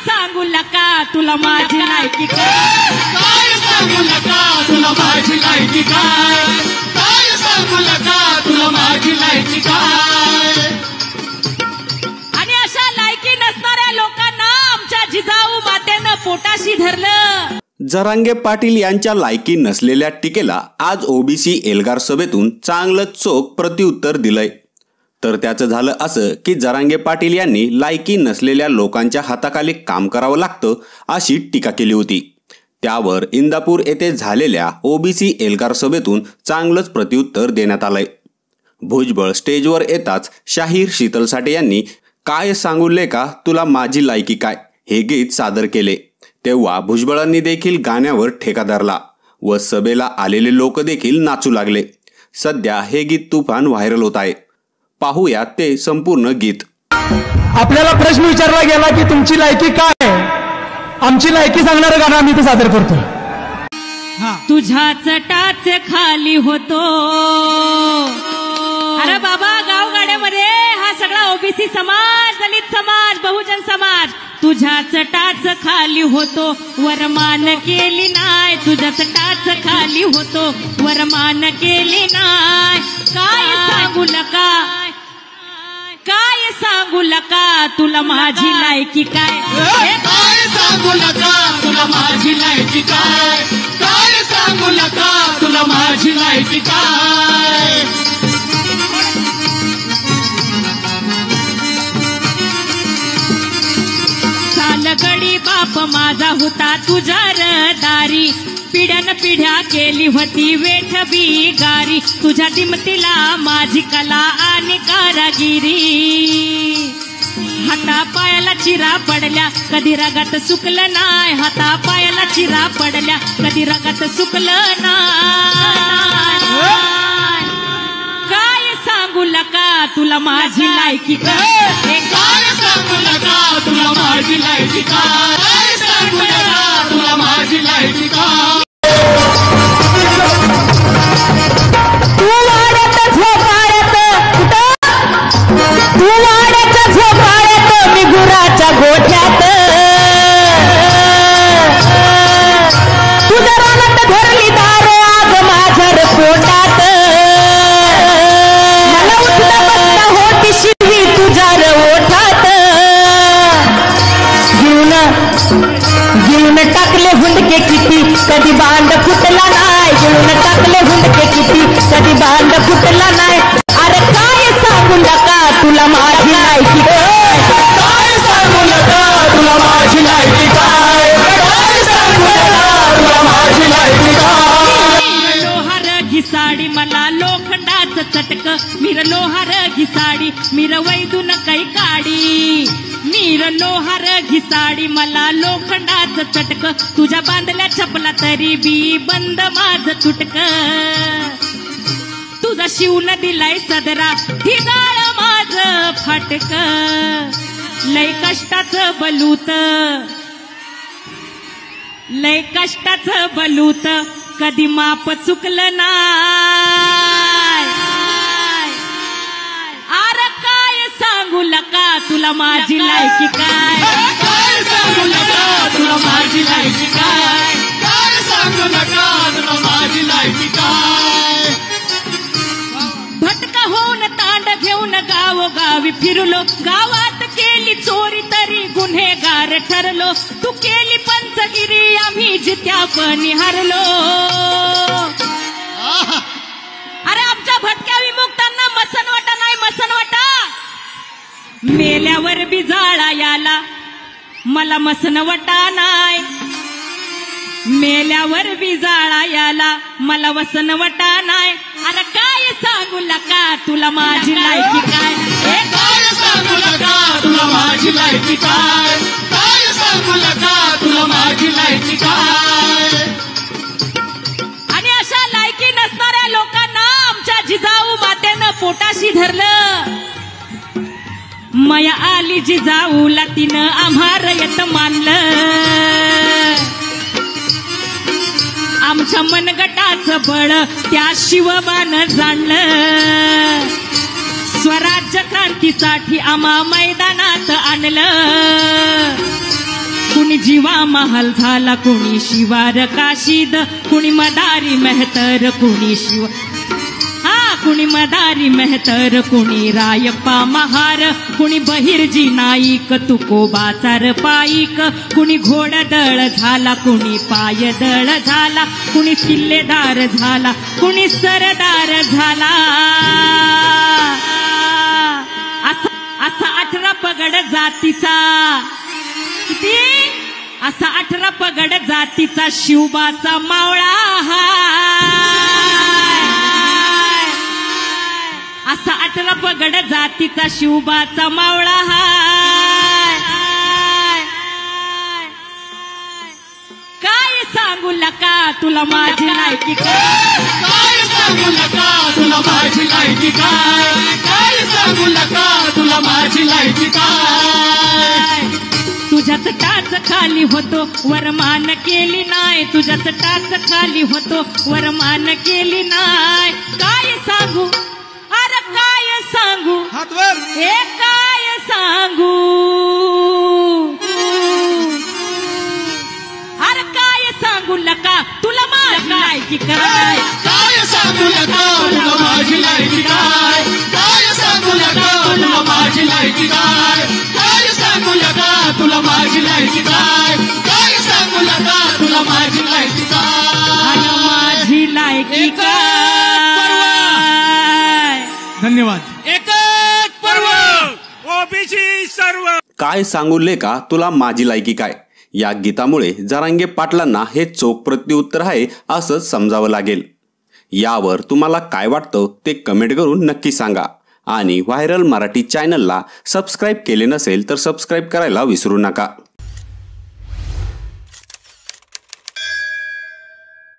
सांगू लका तुला माझी लायकी काय सांगू लका तुला माझी लायकी काय सांगू लका तुला माझी लायकी काय। आणि अशा लायकी नसणाऱ्या लोकांना आमच्या जिजाऊ मातेनं पोटाशी धरलं। जरांगे पाटील यांच्या लायकी नसलेल्या टीकेला आज ओबीसी एल्गार सभेतून चांगलं चोख प्रत्युत्तर दिलंय। तर त्याचं झालं असं की जरांगे पाटील यांनी लायकी नसलेल्या लोकांच्या हाताखाली काम करावं लागतं अशी टीका केली होती। त्यावर इंदापूर येथे झालेल्या ओबीसी एल्गार सभेतून चांगलंच प्रत्युत्तर देण्यात आलंय। भुजबळ स्टेजवर येताच शाहीर शीतल साठे यांनी काय सांगू लेका तुला माझी लायकी काय हे गीत सादर केले। तेव्हा भुजबळांनी देखील गाण्यावर ठेका धरला व सभेला आलेले लोक देखील नाचू लागले। सध्या हे गीत तुफान व्हायरल होत आहे। पाहूया ते संपूर्ण गीत। आपल्याला प्रश्न विचारला गेला की तुमची लायकी काय, आमची लायकी सांगणारं गाणं आम्ही इथे सादर करतो। तुझ्याच टाच खाली होतो। अरे बाबा गावगाड्यामध्ये हा सगळा ओबीसी समाज, दलित समाज, बहुजन समाज तुझ्याच टाच खाली होतो वरमान केली नाय। तुझ्याच टाच खाली होतो वरमान केली नाय। काय सांगू लका काय सांगू लका तुला माझी लायकी काय सांगू लका तुला माझी लायकी काय सांगू लका तुला माझी लायकी काय। सालगडी बाप माझा होता तुझ्या दारी। पिढ्यान पिढ्या केली होती वेठ बिगारी। तुझ्या दिमतीला माझी कला आणि कारागिरी। हाता पायाला चिरा पडल्या कधी रगात सुकलं नाय। हाता पायाला चिरा पडल्या कधी रगात सुकलं नाय। काय सांगू लका तुला माझी लायकी काय सांगू लका तुला माझी लायकी काय सांगू लका तुला माझी लायकी काय। गोठ्यात तुझ्या रानात धरली दार आग माझ्या पोटात। मला उठला बसला होती शिवी तुझ्या ओठात। गिळून टाकले हुंडके किती कधी बांध फुटला नाही। गिळून टाकले हुंडके किती कधी बांध फुटला नाही। अरे काय सांगू नका तुला माझी लायकी तुला माझी लायकी काय सांगू लका तुला माझी लायकी काय। लोहार घिसाडी मला लोखंडाचं चटक। मीर लोहार घिसाडी मीर वैदून काही काडी। मीर लोहार घिसाडी मला लोखंडाचं चटक। तुझ्या बांधल्या चपला तरी बी बंद माझ तुटक। तुझा शिवून दिलाय सदरा ठिगाळ माझ फाटक। लय कष्टाचं बलूत लय कष्टाचं बलूत कधी माप चुकलं नाय। अरे काय सांगू लका तुला माझी लायकी काय सांगू लका तुला माझी लायकी काय सांगू लका तुला माझी लायकी काय। भटका होऊन तांड घेऊन गावोगावी फिरलो। गावात केली चोरी तरी गुन्हेगार ठरलो। तू केली पंचगिरी आम्ही जित्यापणी हरलो। अरे आमच्या भटक्या विमुक्तांना मसनवाटा नाही मसनवाटा। मेल्यावर बी जाळा याला मला मसनवाटा नाही। मेल्यावर बी जाळा याला मला वसनवटा नाही। अरे काय सांगू लका तुला माझी लायकी काय सांगू लका तुला माझी लायकी काय सांगू लका तुला माझी लायकी काय। आणि अशा लायकी नसणाऱ्या लोकांना आमच्या जिजाऊ मातेनं पोटाशी धरलं। मया आली जिजाऊला तिनं आम्हा रयत मानलं। आमच्या मनगटाचं बळ त्या शिवबानं जाणलं। स्वराज्य क्रांतीसाठी आम्हा मैदानात आणलं। कुणी जीवा महाल झाला, कुणी शिवार काशीद, कुणी मदारी मेहतर, कुणी शिव कुणी मदारी मेहतर, कुणी रायप्पा महार, कुणी बहिर्जी नाईक, तुकोबाचार पाईक, कुणी घोडदळ झाला, कुणी पायदळ झाला, कुणी किल्लेदार झाला, कुणी सरदार झाला. असा 18 पगड जातीचा किती असा 18 पगड जातीचा शिवबाचा मावळा असा 18 पगड जातीचा शिवबाचा मावळा काय सांगू लका तुला माझी लायकी काय सांगू लका तुला माझी लायकी काय सांगू लका तुला माझी लायकी तुझ्याच टाच खाली होतो वरमान केली नाय, तुझ्याच टाच खाली होतो वरमान केली नाय. काय सांगू अरे काय सांगू हातवर हे काय सांगू अरे काय सांगू लका तुला माझी लायकी काय सांगू लका तुला माझी लायकी काय सांगू लका तुला माझी लायकी काय सांगू लका तुला माझी लायकी काय सांगू लका तुला माझी लायकी अरे माझी लायकी धन्यवाद. एक पर्व ओबीसी सर्व. काय सांगू लेका तुला माझी लायकी काय या गीतामुळे जरांगे पाटलांना हे चोख प्रत्युत्तर आहे असं समजावं लागेल. यावर तुम्हाला काय वाटतं ते कमेंट करून नक्की सांगा आणि व्हायरल मराठी चॅनलला सबस्क्राईब केले नसेल तर सबस्क्राईब करायला विसरू नका.